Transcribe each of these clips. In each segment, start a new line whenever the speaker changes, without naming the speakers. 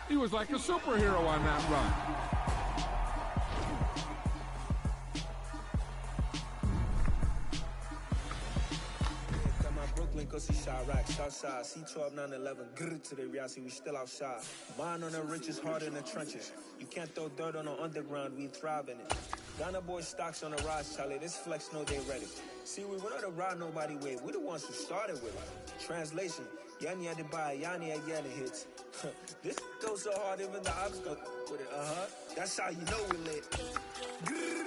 He was like a superhero on that run.
Cause he shot racks outside. C12, 911, grrr to the reality, we still outside. Mine on the riches, hard in the trenches. You can't throw dirt on the underground, we thrive in it. Ghana boy stocks on the rise, Charlie. This flex know they ready. See, we not a ride nobody way. We the ones who started with it. Translation, Yanni had to buy, Yanni again it hits. This goes so hard, even the ops go with it. That's how you know we lit. Grrr.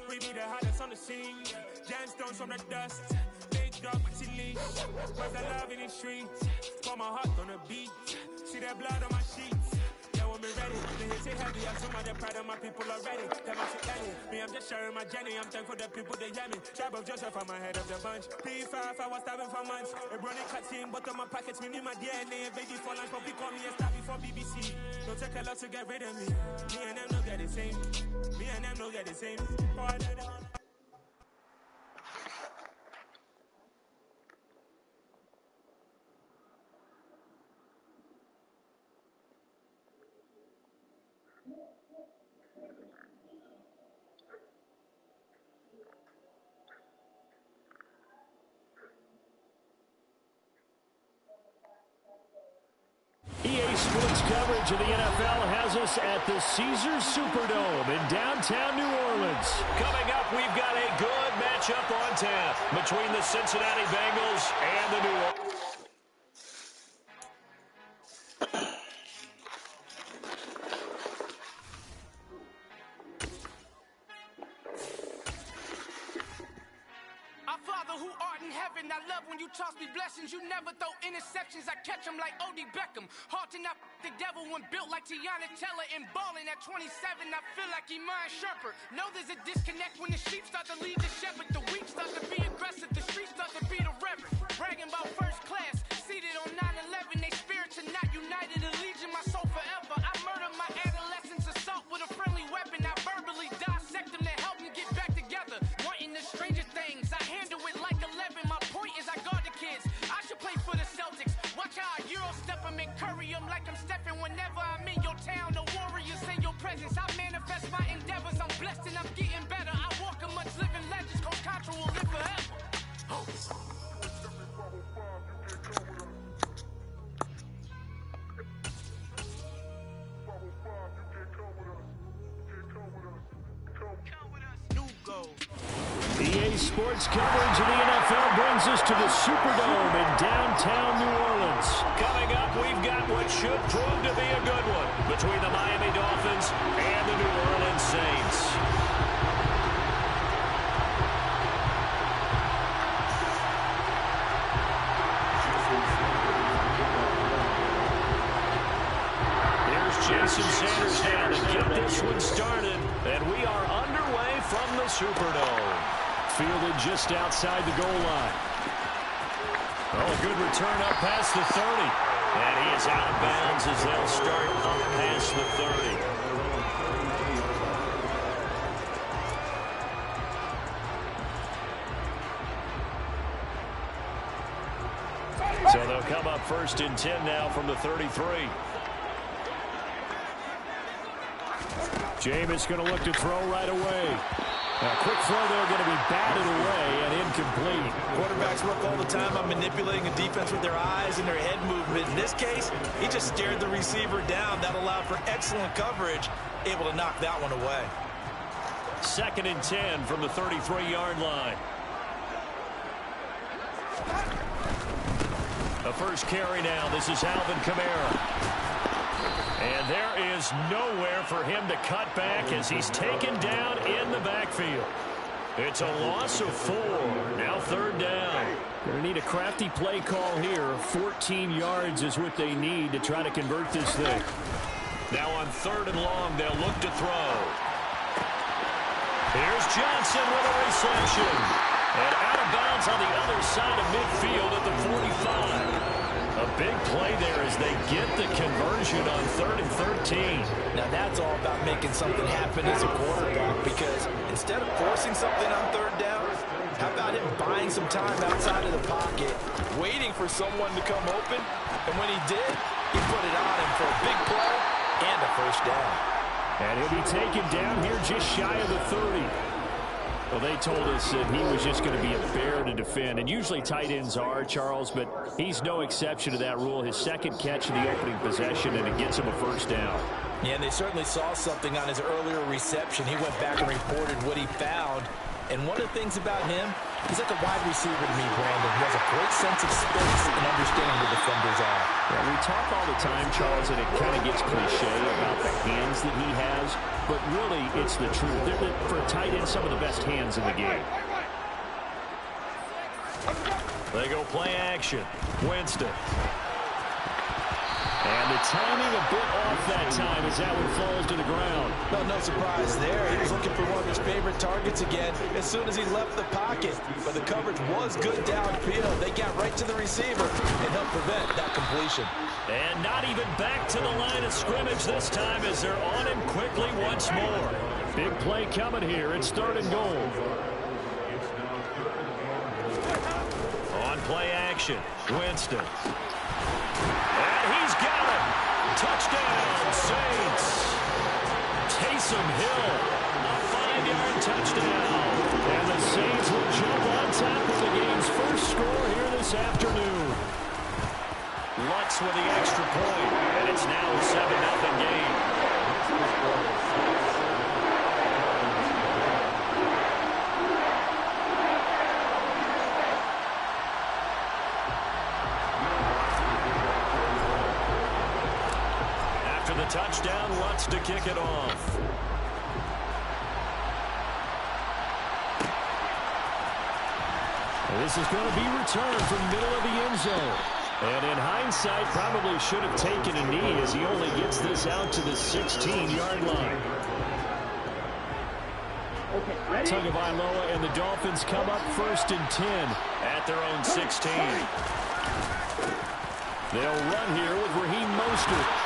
We be the hottest on the scene. Gemstones from the dust. Big dog with your leash. Where's the love in the streets? Pour my heart on the beat. See that blood on my sheets. Yeah, when we ready, the hits hit heavy. I'm so much proud of my people already. Tell my shit Ellie. Me, I'm just sharing my journey. I'm thankful the people they hear me. Tribe of Joseph, I'm ahead of the bunch. P5, I was starving for months. A running cutscene, but on my pockets, me need my DNA. Baby for lunch, but we call me a star before BBC. Don't take a lot to get rid of me. Me and them don't get the same. Me and them don't get the same.
EA Sports coverage of the NFL has us at the Caesars Superdome in downtown New Orleans. Coming up, we've got a good matchup on tap between the Cincinnati Bengals and the New Orleans.
Who art in heaven, I love when you toss me blessings. You never throw interceptions, I catch them like O.D. Beckham. Hard to not the devil when built like Tiana Teller. And balling at 27, I feel like Iman Shumpert. Know there's a disconnect when the sheep start to lead the shepherd. The weak start to be aggressive, the streets start to be the reverend. Bragging about first class, seated on 9/11. They spirits are not united, a legion, my soul forever. I murder my adolescence, assault with a friendly weapon. I verbally dissect them to help me get back together. Wanting the strangest things, I handle it like 11. My point is I guard the kids. I should play for the Celtics. Watch how I Euro step them and curry them like I'm stepping. Whenever I'm in your town, the warriors in your presence. I manifest my endeavors. I'm blessed and I'm getting better. I walk amongst living legends. Coach Contra will live forever. Oh.
EA Sports coverage of the NFL brings us to the Superdome in downtown New Orleans. Coming up, we've got what should prove to be a good one between the Miami Dolphins and the New Orleans Saints. Here's Jason Sanders now to get this one started, and we are underway from the Superdome. Fielded just outside the goal line. Oh, a good return up past the 30. And he is out of bounds as they'll start up past the 30. So they'll come up 1st and 10 now from the 33. Jameis going to look to throw right away. A quick throw there going to be batted away and incomplete.
Quarterbacks work all the time on manipulating a defense with their eyes and their head movement. In this case, he just stared the receiver down. That allowed for excellent coverage, able to knock that one away.
2nd and 10 from the 33-yard line. The first carry now. This is Alvin Kamara. And there is nowhere for him to cut back as he's taken down in the backfield. It's a loss of 4. Now 3rd down.
Going to need a crafty play call here. 14 yards is what they need to try to convert this thing.
Now on 3rd and long, they'll look to throw. Here's Johnson with a reception. And out of bounds on the other side of midfield at the 45. A big play there as they get the conversion on 3rd and 13.
Now that's all about making something happen as a quarterback, because instead of forcing something on 3rd down, how about him buying some time outside of the pocket, waiting for someone to come open, and when he did, he put it on him for a big play and a 1st down.
And he'll be taken down here just shy of the 30. Well, they told us that he was just going to be a bear to defend, and usually tight ends are, Charles, but he's no exception to that rule. His 2nd catch in the opening possession, and it gets him a 1st down.
Yeah, and they certainly saw something on his earlier reception. He went back and reported what he found. And one of the things about him, he's like a wide receiver to me, Brandon. He has a great sense of space and understanding where defenders are.
Yeah, we talk all the time, Charles, and it kind of gets cliche about the hands that he has, but really it's the truth. They're, for a tight end, some of the best hands in the game.
They go play action. Winston.
And the timing a bit off that time as that one falls to the ground.
No surprise there. He was looking for one of his favorite targets again as soon as he left the pocket. But the coverage was good downfield. They got right to the receiver and helped prevent that completion.
And not even back to the line of scrimmage this time as they're on him quickly once more.
Big play coming here. It's 3rd and goal.
On play action, Winston. And he's got it. Touchdown, Saints. Taysom Hill, a 5-yard touchdown.
And the Saints will jump on top of the game's first score here this afternoon.
Lutz with the extra point, and it's now a 7-0 game. Touchdown, Lutz to kick it off.
This is going to be returned from middle of the end zone. And in hindsight, probably should have taken a knee as he only gets this out to the 16-yard line. Tagovailoa and the Dolphins come up 1st and 10
at their own 16.
They'll run here with Raheem Mostert.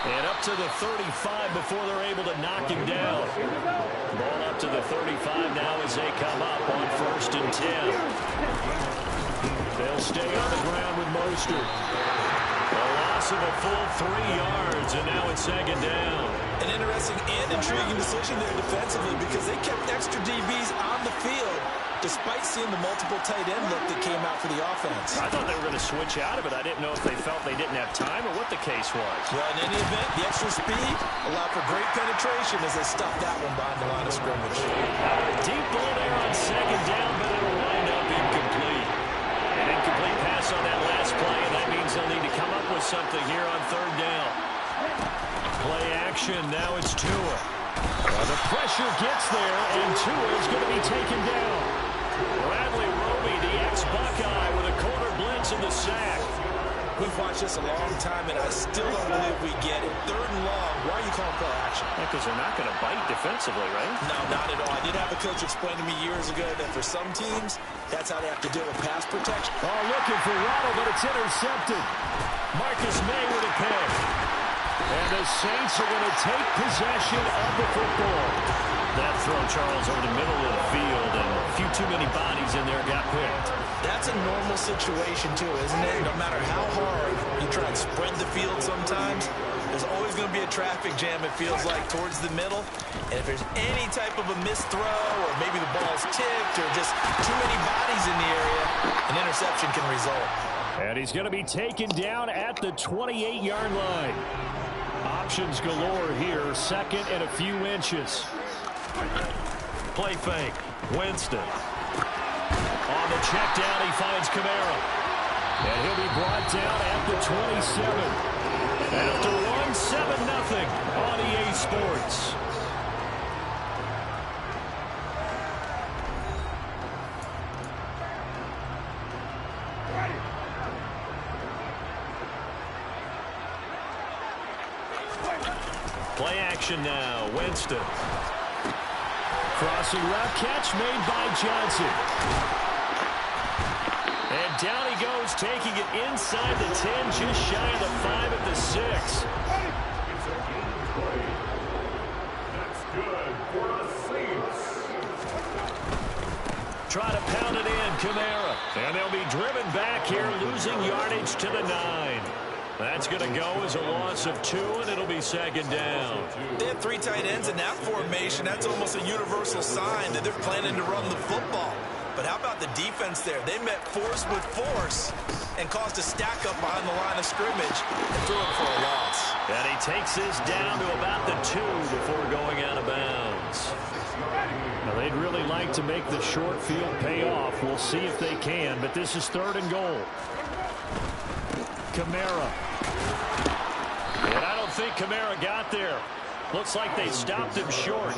And up to the 35 before they're able to knock him down. Ball up to the 35 now as they come up on 1st and 10.
They'll stay on the ground with Mostert.
A loss of a full 3 yards, and now it's 2nd down.
An interesting and intriguing decision there defensively, because they kept extra DBs on the field despite seeing the multiple tight end look that came out for the offense.
I thought they were going to switch out of it. I didn't know if they felt they didn't have time or what the case was.
Well, in any event, the extra speed allowed for great penetration as they stuffed that one behind the line of scrimmage.
Deep ball there on 2nd down, but it'll wind up incomplete. An incomplete pass on that last play, and that means they'll need to come up with something here on 3rd down. Play action, now it's Tua.
Well, the pressure gets there, and Tua is going to be taken down.
Bradley Roby, the ex-Buckeye, with a corner blitz in the sack.
We've watched this a long time, and I still don't believe we get it. 3rd and long, why are you calling play action?
Because they're not going to bite defensively, right?
No, not at all. I did have a coach explain to me years ago that for some teams, that's how they have to deal with pass protection.
Oh, looking for Waddle, but it's intercepted.
Marcus May with a pick.
And the Saints are going to take possession of the football.
That throw, Charles, over the middle of the field, and a few too many bodies in there got picked.
That's a normal situation, too, isn't it? No matter how hard you try and spread the field sometimes, there's always going to be a traffic jam, it feels like, towards the middle. And if there's any type of a missed throw, or maybe the ball's tipped, or just too many bodies in the area, an interception can result.
And he's going to be taken down at the 28-yard line. Options galore here, 2nd and a few inches.
Play fake. Winston. On the check down, he finds Kamara.
And he'll be brought down at the 27.
After one, 7-0 on EA Sports. Play action now. Winston. Crossing route catch made by Johnson. And down he goes, taking it inside the 10, just shy of the 5 at the 6. Try to pound it in, Kamara. And they'll be driven back here, losing yardage to the 9. That's going to go as a loss of 2, and it'll be second down.
They have 3 tight ends in that formation. That's almost a universal sign that they're planning to run the football. But how about the defense there? They met force with force and caused a stack up behind the line of scrimmage and threw it for a loss.
And he takes this down to about the 2 before going out of bounds.
Now, they'd really like to make the short field pay off. We'll see if they can, but this is 3rd and goal. Kamara.
And I don't think Kamara got there. Looks like they stopped him short.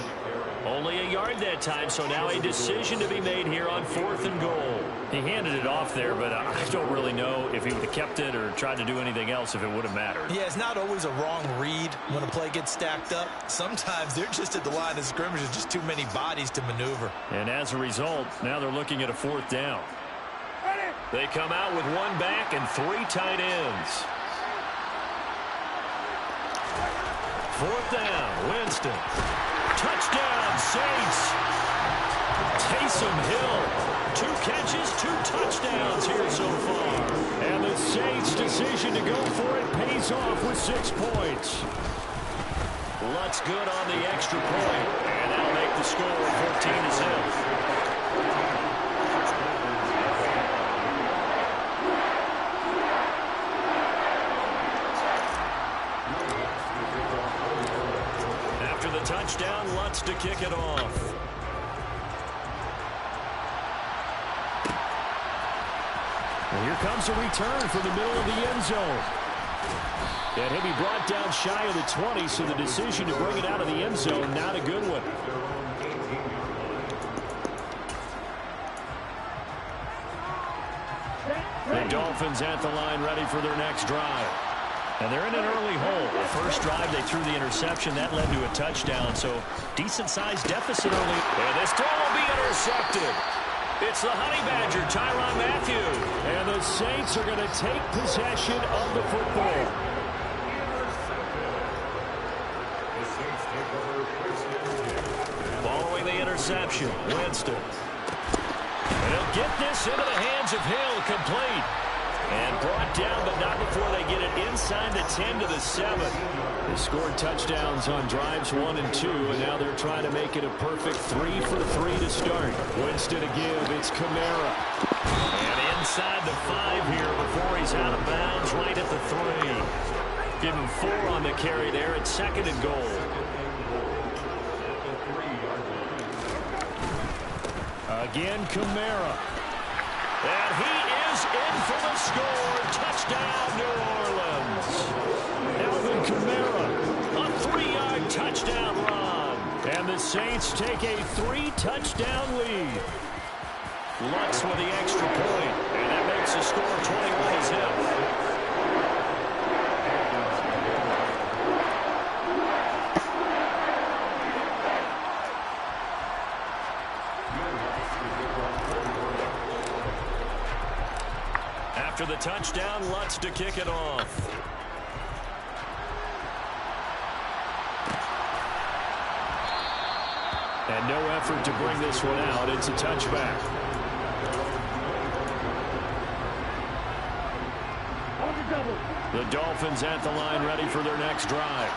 Only a yard that time, so now a decision to be made here on 4th and goal.
He handed it off there, but I don't really know if he would have kept it or tried to do anything else if it would have mattered.
Yeah, it's not always a wrong read when a play gets stacked up. Sometimes they're just at the line of scrimmage. There's just too many bodies to maneuver.
And as a result, now they're looking at a 4th down.
They come out with 1 back and 3 tight ends. 4th down, Winston. Touchdown, Saints. Taysom Hill. 2 catches, 2 touchdowns here so far.
And the Saints' decision to go for it pays off with 6 points.
Lutz good on the extra point. And that'll make the score 14-0. Touchdown, Lutz to kick it off.
Well, here comes a return from the middle of the end zone. And he'll be brought down shy of the 20, so the decision to bring it out of the end zone, not a good one.
The Dolphins at the line, ready for their next drive.
And they're in an early hole. The first drive, they threw the interception. That led to a touchdown, so decent-sized deficit early.
And this throw will be intercepted. It's the Honey Badger, Tyrann Mathieu.
And the Saints are going to take possession of the football.
Following the interception, Winston. And he'll get this into the hands of Hill, complete. And brought down, but not before they get it inside the 10 to the 7.
They scored touchdowns on drives 1 and 2, and now they're trying to make it a perfect 3 for 3 to start. Winston to give. It's Kamara.
And inside the 5 here before he's out of bounds right at the 3. Give him 4 on the carry there at 2nd and goal.
Again, Kamara.
And he is in for the score. Touchdown, New Orleans.
Alvin Kamara.
A 3-yard touchdown run.
And the Saints take a 3-touchdown lead.
Lutz with the extra point. And that makes the score 21-0. After the touchdown, Lutz to kick it off.
And no effort to bring this one out. It's a touchback.
The Dolphins at the line, ready for their next drive.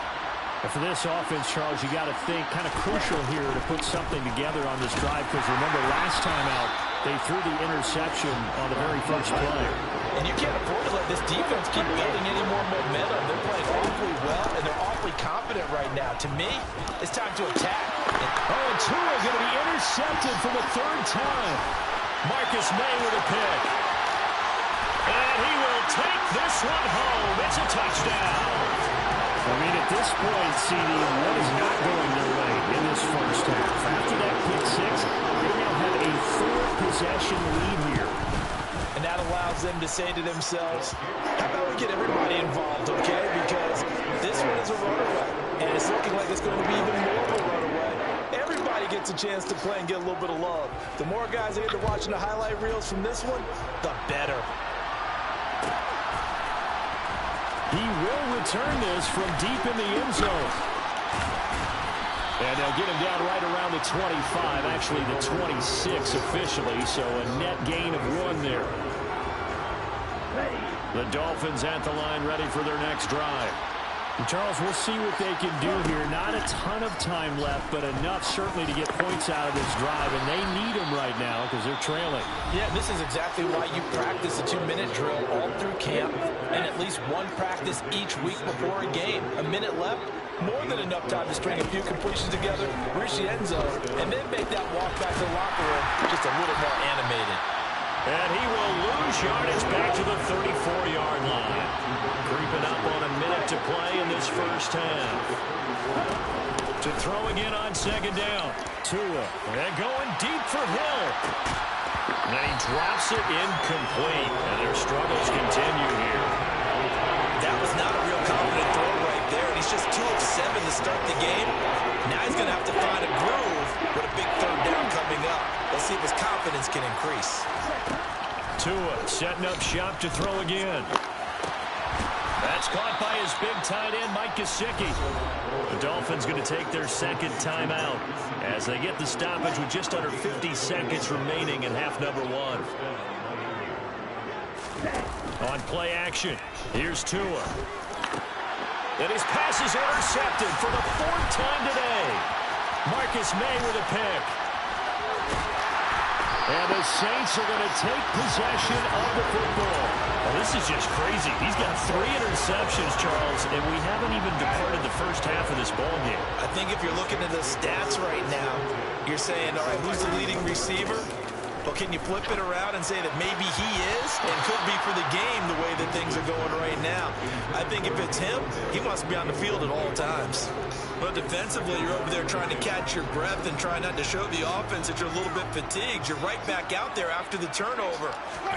And for this offense, Charles, you got to think kind of crucial here to put something together on this drive, because remember last time out, they threw the interception on the very first play.
And you can't afford to let this defense keep building any more momentum. They're playing awfully well, and they're awfully confident right now. To me, it's time to attack.
Oh, and Tua going to be intercepted for the 3rd time.
Marcus May with a pick. And he will take this one home. It's a touchdown.
I mean, at this point, CD, what is not going their way in this first half? After that pick 6, they now have a 4-possession lead here.
And that allows them to say to themselves, how about we get everybody involved, okay? Because this one is a runaway, and it's looking like it's going to be even more of a runaway. Everybody gets a chance to play and get a little bit of love. The more guys that get to watching the highlight reels from this one, the better.
He will return this from deep in the end zone. And they'll get him down right around the 25, actually the 26 officially, so a net gain of 1 there. The Dolphins at the line ready for their next drive. And Charles, we'll see what they can do here. Not a ton of time left, but enough certainly to get points out of this drive, and they need them right now because they're trailing.
Yeah, this is exactly why you practice a 2-minute drill all through camp and at least one practice each week before a game. A minute left, more than enough time to string a few completions together, reach the end zone, and then make that walk back to the locker room just a little more animated.
And he will lose yardage back to the 34-yard line. Creeping up on a minute to play in this first half. To throw again on second down. Tua. And going deep for Hill. And then he drops it incomplete. And their struggles continue here.
That was not a real confident throw right there. And he's just 2 of 7 to start the game. Now he's going to have to find a groove with a big third down coming up. Let's see if his confidence can increase.
Tua setting up shop to throw again. That's caught by his big tight end, Mike Gesicki. The Dolphins going to take their second timeout as they get the stoppage with just under 50 seconds remaining in half number 1. On play action, here's Tua. And his pass is intercepted for the 4th time today. Marcus May with a pick. And the Saints are going to take possession of the football. Well, this is just crazy. He's got 3 interceptions, Charles, and we haven't even departed the first half of this ball game.
I think if you're looking at the stats right now, you're saying, all right, who's the leading receiver? Well, can you flip it around and say that maybe he is and could be for the game the way that things are going right now? I think if it's him, he wants to be on the field at all times. But defensively, you're over there trying to catch your breath and try not to show the offense that you're a little bit fatigued. You're right back out there after the turnover.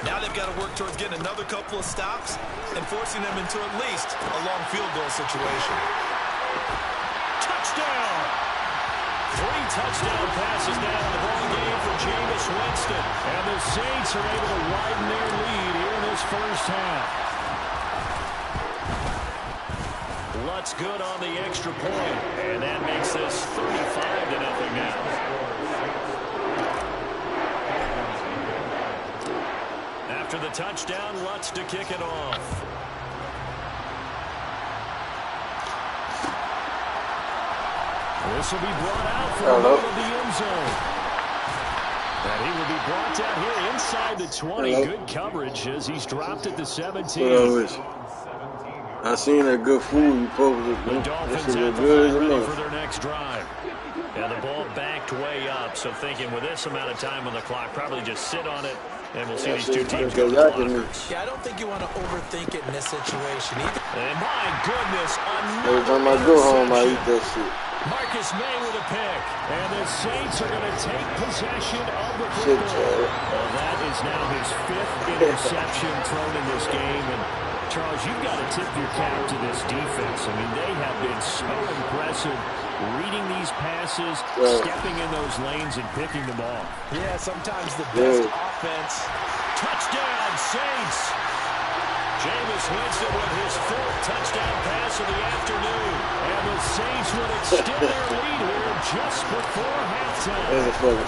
Now they've got to work towards getting another couple of stops and forcing them into at least a long field goal situation.
Touchdown! 3 touchdown passes now in the ball game for Jameis Winston. And the Saints are able to widen their lead here in this first half. Lutz good on the extra point, and that makes this 35-0 now. After the touchdown, Lutz to kick it off. This will be brought out from the middle of the end zone. And he will be brought down here inside the 20. Good coverage as he's dropped at the 17.
I seen that good food you posted.
The Dolphins at the line ready for their next drive. And the ball backed way up, so thinking with this amount of time on the clock, probably just sit on it, and we'll see these two teams go to the lockers.
Yeah, I don't think you want to overthink it in this situation either.
And my goodness,
every time I go home, I eat that shit.
Marcus May with a pick. And the Saints are going to take possession of the football. Well, that is now his 5th interception thrown in this game. And Charles, you've got to tip your cap to this defense. I mean, they have been so impressive reading these passes, stepping in those lanes, and picking them off.
Yeah, sometimes the best offense.
Touchdown, Saints! Jameis Winston with his 4th touchdown pass of the afternoon. And the Saints will extend their lead here just before halftime.
That was fucking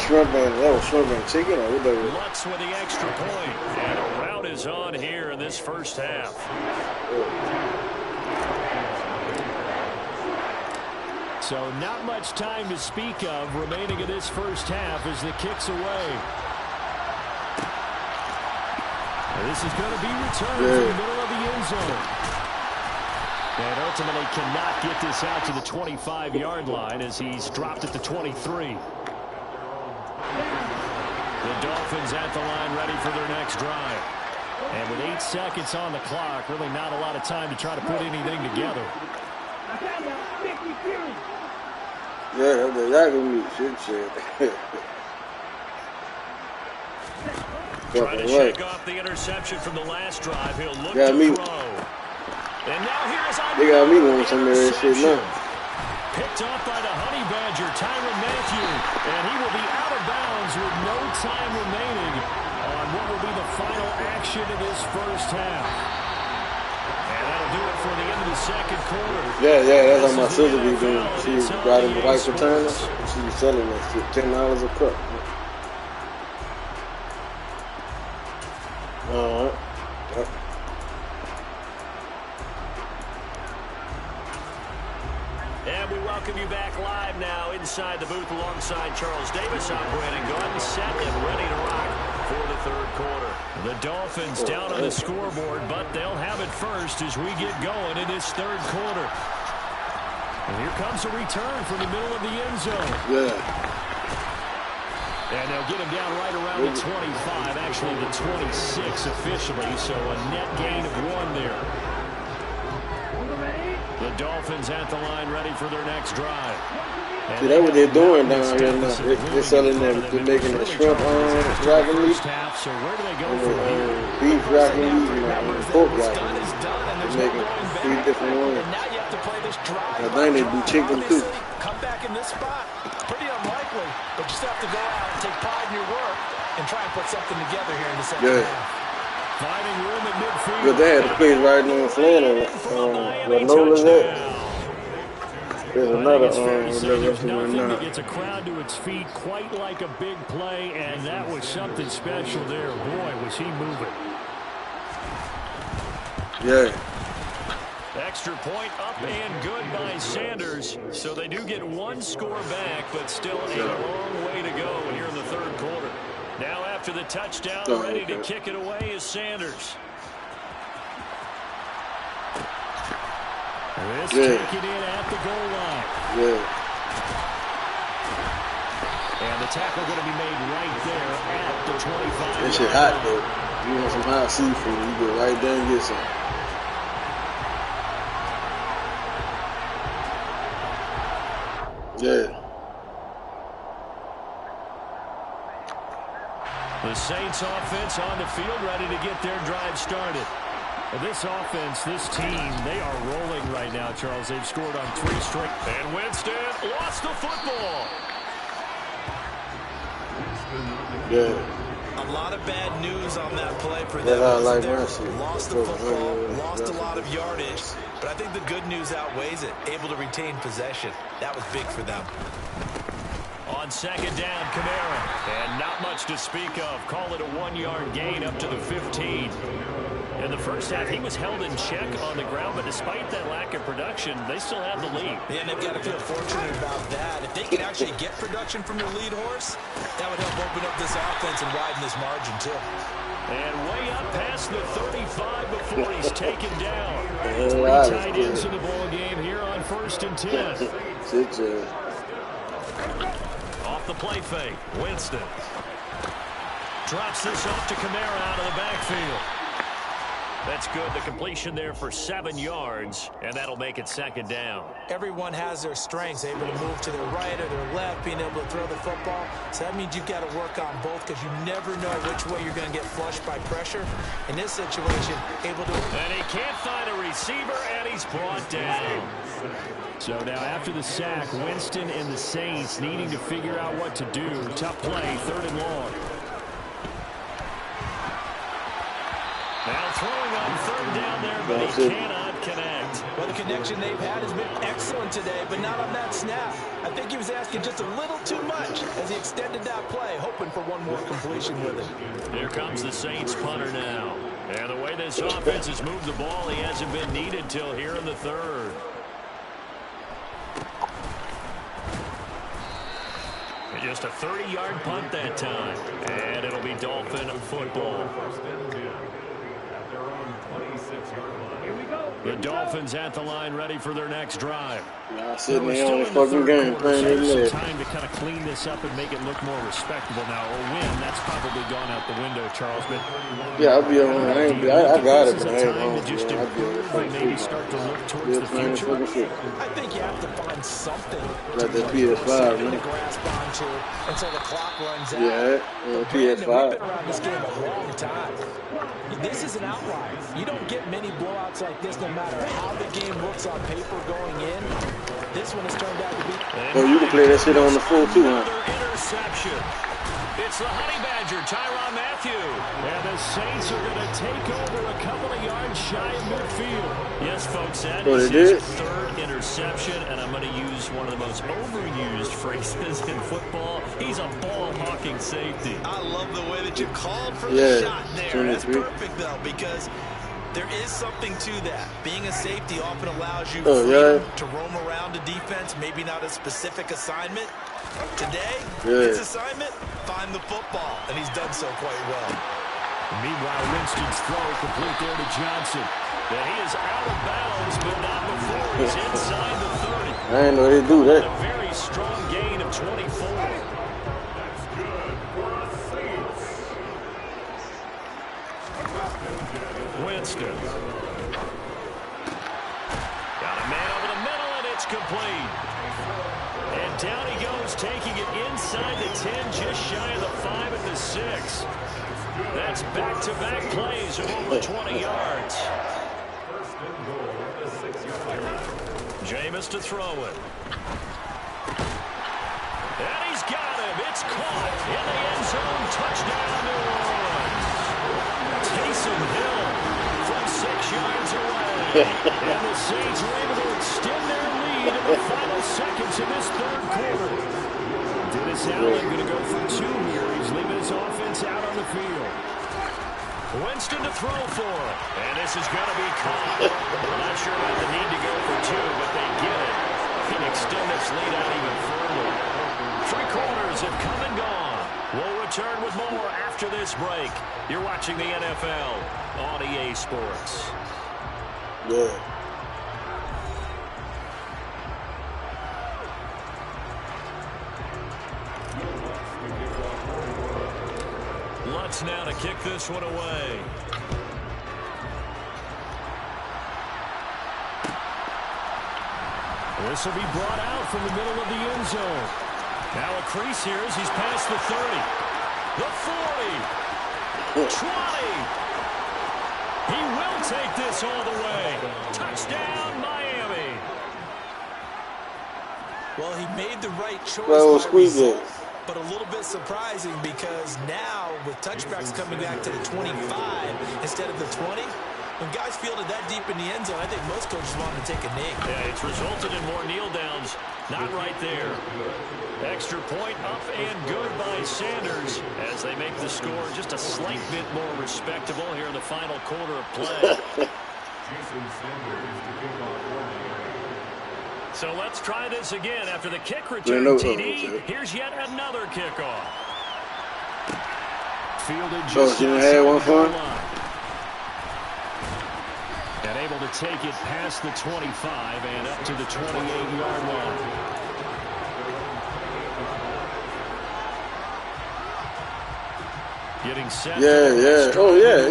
shrimp and chicken or whatever.
Lutz with the extra point. And a rout is on here in this first half. So not much time to speak of remaining in this first half as the kick's away. And this is going to be returned to the middle of the end zone. And ultimately cannot get this out to the 25-yard line as he's dropped at the 23. The Dolphins at the line ready for their next drive. And with 8 seconds on the clock, really not a lot of time to try to put anything together.
Yeah, that's exactly what shit said.
Trying to
right.
shake off the interception from the last drive. He'll look
Got
to
me.
throw. And now here's
They got me wanting some of that shit now.
Picked off by the Honey Badger, Tyrann Mathieu. And he will be out of bounds with no time remaining on what will be the final action in this first half. And that'll do it for the end of the second quarter.
Yeah, that's how my sister be doing. She got him white returners. She was selling that shit, $10 a cup. Alright. Yep.
And we welcome you back live now inside the booth alongside Charles Davis. I'm Brandon Gaudin, set and ready to rock for the third quarter. The Dolphins down on the scoreboard, but they'll have it first as we get going in this third quarter. And here comes a return from the middle of the end zone.
Yeah.
And they'll get him down right around the 25, actually the 26 officially, so a net gain of 1 there. The Dolphins at the line ready for their next drive.
See, that's what they're doing down here now. They're selling them, they're making the shrimp rack and meat,
So where do they go
and
from here?
the beef rack and meat, and pork rack and meat. They're making 3 different ones. I think they do chicken too.
Come back in this spot. Pretty unlikely, but you just have to go out and take pride in your work and try and put something together here in the second half.
Finding room at midfield.
But they had a place right in Florida, where Nola's at. There's another
nothing that gets a crowd to its feet quite like a big play, and that was something special there. Boy, was he moving.
Yeah.
Extra point up and good by Sanders. So they do get 1 score back, but still a long way to go here in the third quarter. Now after the touchdown, ready to kick it away is Sanders. This taken in at the goal line.
Yeah.
And the tackle going to be made right there at the 25.
That shit hot, though. You want some hot seafood, you go right there and get some. Yeah.
The Saints offense on the field ready to get their drive started. This offense, this team, they are rolling right now, Charles. They've scored on 3 straight. And Winston lost the football.
Yeah.
A lot of bad news on that play for them.
That's how I like my
Lost the football, lost a
yeah.
lot of yardage, but I think the good news outweighs it. Able to retain possession. That was big for them.
On second down, Kamara. And not much to speak of. Call it a 1-yard gain up to the 15. In the first half, he was held in check on the ground, but despite that lack of production, they still have the lead.
Yeah, and they've got to feel fortunate about that. If they can actually get production from their lead horse, that would help open up this offense and widen this margin, too.
And way up past the 35 before he's taken down. 3
Wow,
tight ends in the ball game here on 1st and 10. Off the play fake, Winston. Drops this off to Kamara out of the backfield. That's good. The completion there for 7 yards, and that'll make it second down.
Everyone has their strengths, able to move to their right or their left, being able to throw the football. So that means you've got to work on both because you never know which way you're going to get flushed by pressure. In this situation, able to...
And he can't find a receiver, and he's brought down. So now after the sack, Winston and the Saints needing to figure out what to do. Tough play, 3rd and long. Now throwing on 3rd down there, but he cannot connect.
Well, the connection they've had has been excellent today, but not on that snap. I think he was asking just a little too much as he extended that play, hoping for one more completion with it.
Here comes the Saints punter now. And the way this offense has moved the ball, he hasn't been needed till here in the 3rd. Just a 30-yard punt that time. And it'll be Dolphin football.
Here we go.
The Dolphins at the line, ready for their next drive.
Y'all sitting there on the fucking game playing their leg.
Time to kind of clean this up and make it look more respectable now. A win, that's probably gone out the window, Charles. But
yeah, I'll be on. I got it, but I ain't
time
on.
to just improve and maybe start to look towards the future.
I think you have to find something
like the PS5, man.
To grasp onto until the clock runs out.
Yeah, PS5.
We've been around this game a long time. This is an outlier. You don't get many blowouts like this no matter how the game looks on paper going in. This one has turned out to be...
Oh, you can play that shit on the full too, huh?
Interception. It's the Honey Badger, Tyrann Mathieu.
And the Saints are going to take over a couple of yards shy of midfield.
Yes, folks, that is his third interception, and I'm going to use one of the most overused phrases in football. He's a ball-hawking safety.
I love the way that you called for the shot there. That's perfect, though, because there is something to that. Being a safety often allows you freedom to roam around a defense, maybe not a specific assignment. Today, his assignment, find the football, and he's done so quite well.
Meanwhile, Winston's throw complete there to Johnson.
And he is out of bounds, but not before he's inside the 30.
I didn't know they'd do that.
A very strong gain of 24. Winston. Got a man over the middle, and it's complete. And down he goes, taking it inside the 10, just shy of the 5 at the 6. That's back-to-back plays of over 20 yards. Jameis to throw it. And he's got him. It's caught in the end zone. Touchdown, New Orleans. Taysom Hill from 6 yards away. And the Saints were able to extend their lead in the final seconds of this third quarter. Dennis Allen going to go for 2 here. He's leaving his offense out on the field. Winston to throw for. And this is going to be caught. I'm not sure about the need to go for 2, but they get it. Can extend this lead out even further. 3 quarters have come and gone. We'll return with more after this break. You're watching the NFL on EA Sports.
Yeah.
Lutz now to kick this one away. This will be brought out from the middle of the end zone. Now a crease here as he's past the 30. The 40. 20. He will take this all the way. Touchdown, Miami.
Well, he made the right choice. But a little bit surprising because now with touchbacks coming back to the 25 instead of the 20, when guys fielded that deep in the end zone, I think most coaches want to take a knee.
Yeah, it's resulted in more kneel downs. Not right there. Extra point up and good by Sanders as they make the score just a slight bit more respectable here in the final quarter of play. So let's try this again after the kick return TD. Here's yet another kickoff. Fielded just
had one for him?
And able to take it past the 25 and up to the 28-yard line.
Getting set.
Oh, yeah.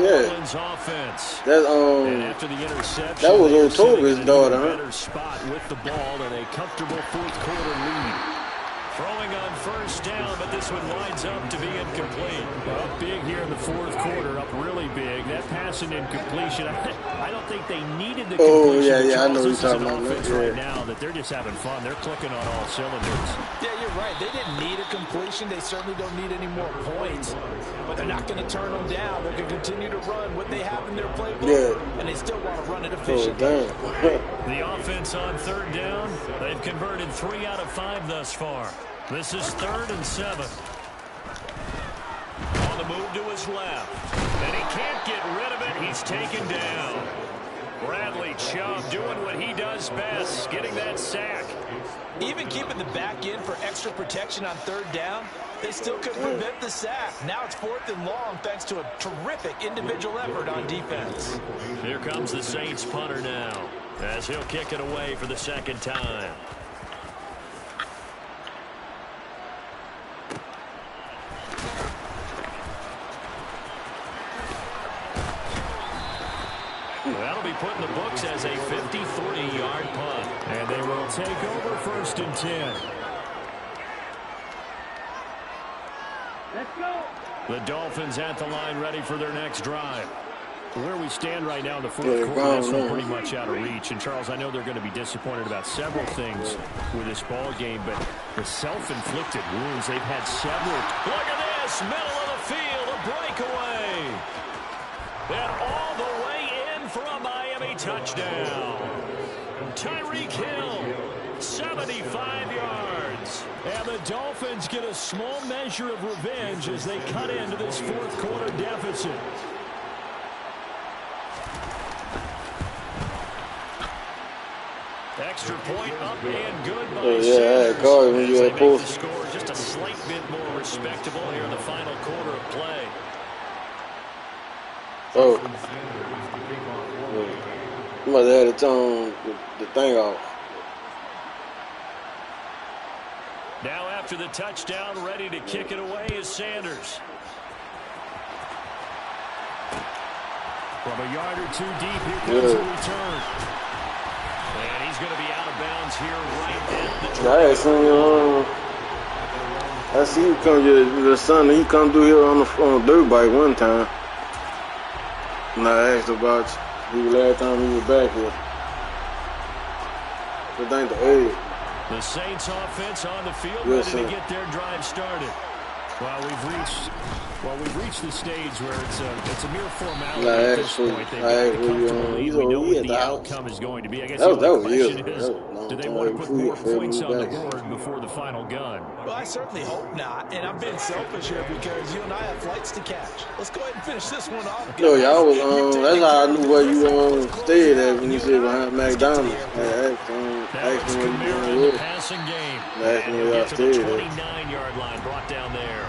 Offense.
And
after the interception,
that was Otova's daughter, huh?
Better spot with the ball and a comfortable fourth quarter lead. Throwing on first down, but this one lines up to be incomplete.
Up big here in the fourth quarter, up really big. That pass and incompletion, I don't think they needed the completion.
I know you're talking about
that. Right now that they're just having fun. They're clicking on all cylinders.
Yeah, you're right. They didn't need a completion. They certainly don't need any more points. But they're not going to turn them down. They're going to continue to run what they have in their playbook. And they still want to run it efficiently.
The offense on third down, they've converted 3 out of 5 thus far. This is 3rd and 7. On the move to his left. And he can't get rid of it. He's taken down. Bradley Chubb doing what he does best, getting that sack.
Even keeping the back in for extra protection on third down, they still could prevent the sack. Now it's 4th and long thanks to a terrific individual effort on defense.
Here comes the Saints punter now, as he'll kick it away for the second time. That'll be put in the books as a 53-yard punt.
And they will take over 1st and 10.
Let's go.
The Dolphins at the line ready for their next drive. Where we stand right now in the 4th quarter, that's pretty much out of reach. And, Charles, I know they're going to be disappointed about several things with this ball game, but the self-inflicted wounds, they've had several.
Look at this, middle of the field, a breakaway. And all the way in for a Miami touchdown. Tyreek Hill, 75 yards.
And the Dolphins get a small measure of revenge as they cut into this 4th quarter deficit.
Extra point up and good by
Sanders. When you
they
had
make the score just a slight bit more respectable here in the final quarter of play.
Oh. You must have had to turn the thing off.
Now after the touchdown, ready to kick it away is Sanders.
From a yard or two deep, here comes the return.
And he's going to be out of bounds here right at the
track. I see you come your son. He come through here on a dirt bike one time. And I asked about you last time he was back here. I think the 8.
The Saints offense on the field, ready to get their drive started.
Well, we've reached the stage where it's a mere formality at this point. They've got to comfortably lead. We know what the outcome is going to be. I guess the question is, do they want to put more points on the board before the final gun?
Well, I certainly hope not. And I'm being selfish here because you and I have flights to catch. Let's go ahead and finish this one off.
No, y'all was that's how I knew where you stayed at when you said behind McDonald's. I asked me where you
in the passing game.
And
he'll get to the 29-yard line, brought down there.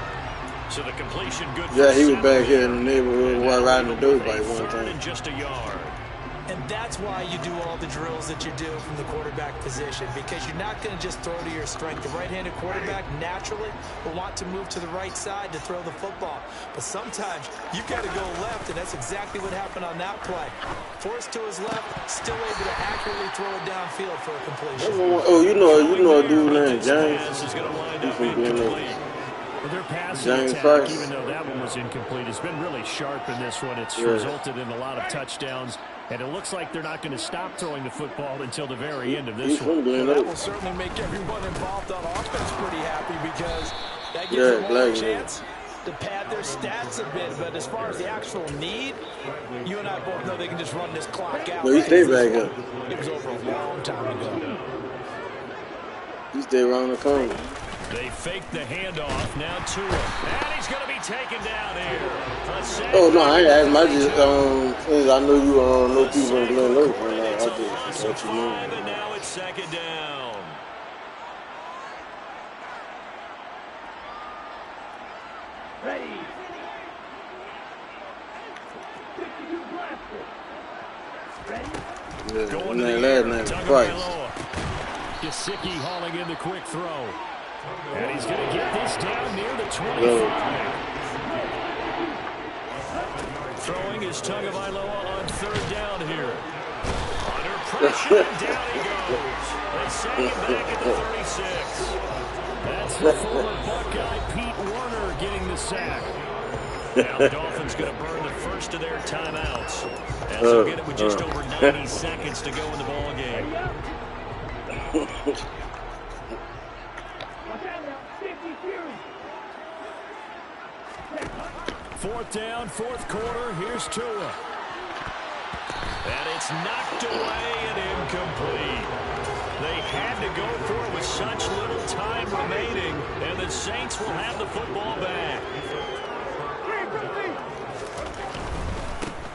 So the completion good for
he was back here in the neighborhood while riding the dirt bike one time.
In just a yard.
And that's why you do all the drills that you do from the quarterback position, because you're not going to just throw to your strength. The right-handed quarterback naturally will want to move to the right side to throw the football. But sometimes you've got to go left, and that's exactly what happened on that play. Forced to his left, still able to accurately throw it downfield for a completion.
Oh, you know a dude named James?
He's going to wind up incomplete.
Well, their passing attack, even though that one was incomplete, has been really sharp in this one. It's resulted in a lot of touchdowns, and it looks like they're not going to stop throwing the football until the very end of this one.
Well, that will certainly make everyone involved on offense pretty happy because that gives them a chance to pad their stats a bit. But as far as the actual need, you and I both know they can just run this clock out.
No, he stayed back here.
It was over a long time ago.
He stayed around the corner.
They fake the handoff, now to him. And he's going to be taken down here.
Oh, no, I ain't asked him. I just, I know you know people in Glen Lake. I just let you know.
And now it's second down.
Ready. Ready.
Going to the
last name Price.
Gesicki hauling in the quick throw. And he's going to get this down near the 25. Throwing his Tagovailoa on third down here. Under pressure, down he goes. They send him back at the 36. That's the former Buckeye Pete Werner getting the sack. Now the Dolphins going to burn the first of their timeouts. As they'll get it with just over 90 seconds to go in the ball game. Fourth down, fourth quarter. Here's Tua.
And it's knocked away and incomplete. They had to go for it with such little time remaining, and the Saints will have the football back.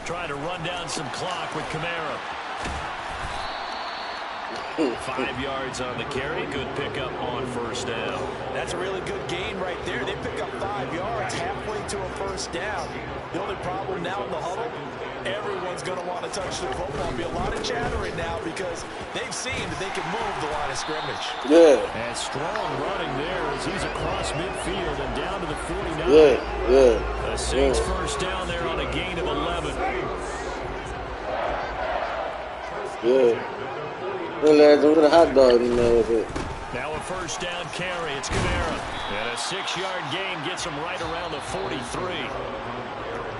Trying to run down some clock with Kamara. 5 yards on the carry. Good pickup on first down.
That's a really good gain right there. They pick up 5 yards halfway to a first down. The only problem now in the huddle, everyone's going to want to touch the football. There'll be a lot of chattering now because they've seen that they can move the line of scrimmage.
Yeah.
And strong running there as he's across midfield and down to the 49.
Yeah.
The Saints first down there on a gain of 11.
Yeah. With a hot dog in there with it.
Now a first down carry. It's Kamara. And a 6-yard gain gets him right around the 43.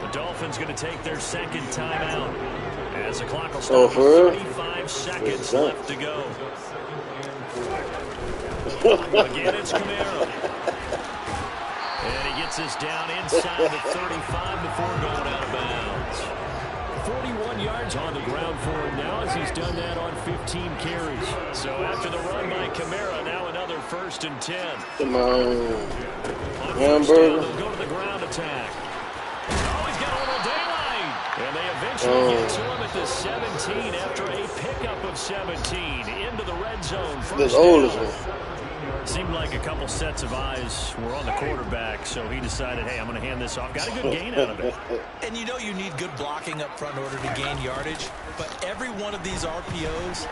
The Dolphins going to take their second timeout as the clock will stop with 35 seconds left to go. Again, it's Kamara. And he gets this down inside the 35 before going out of bounds. 41 yards on the ground for him now as he's done that on 15 carries. So after the run by Kamara, now another 1st and 10.
Come on.
Hamburger. They'll go to the ground attack. Oh, he's got a little daylight. And they eventually get to him at the 17 after a pickup of 17 into the red zone.
This oldest one.
Seemed like a couple sets of eyes were on the quarterback, so he decided, hey, I'm going to hand this off. Got a good gain out of it.
And you know you need good blocking up front in order to gain yardage, but every one of these RPOs,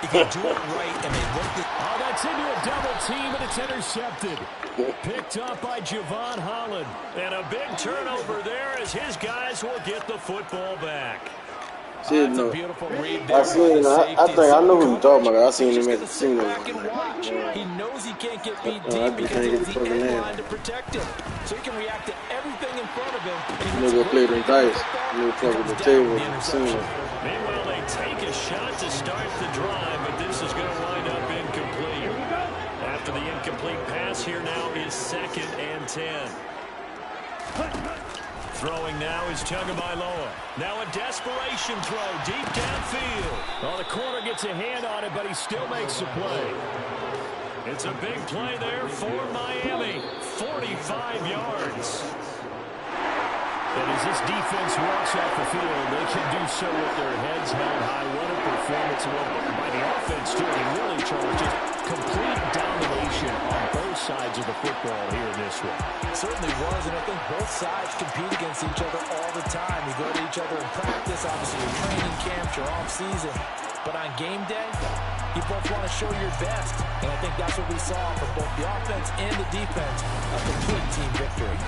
if you do it right and they look at...
Oh, that's into a double team, and it's intercepted. Picked up by Javon Holland.
And a big turnover there as his guys will get the football back.
That's a beautiful read there.
I seen him. I think I know who you're talking about. I seen him at the scene.
He knows he can't get beat deep because he has the end line to protect him. So he can react to everything in front of him.
Nigga played them dice. Nigga covered the table.
Meanwhile, they take a shot to start the drive, but this is going to wind up incomplete. After the incomplete pass, here now is 2nd and 10. Throwing now is Tagovailoa. Now a desperation throw deep downfield.
Well, the corner gets a hand on it, but he still makes the play.
It's a big play there for Miami. 45 yards.
And as this defense walks off the field, they can do so with their heads held high. What a performance by the offense, too. And really, Charles, just complete domination on both sides of the football here in this one.
It certainly was, and I think both sides compete against each other all the time. You go to each other in practice, obviously your training camps, your off-season. But on game day, you both want to show your best. And I think that's what we saw from both the offense and the defense. A complete team victory.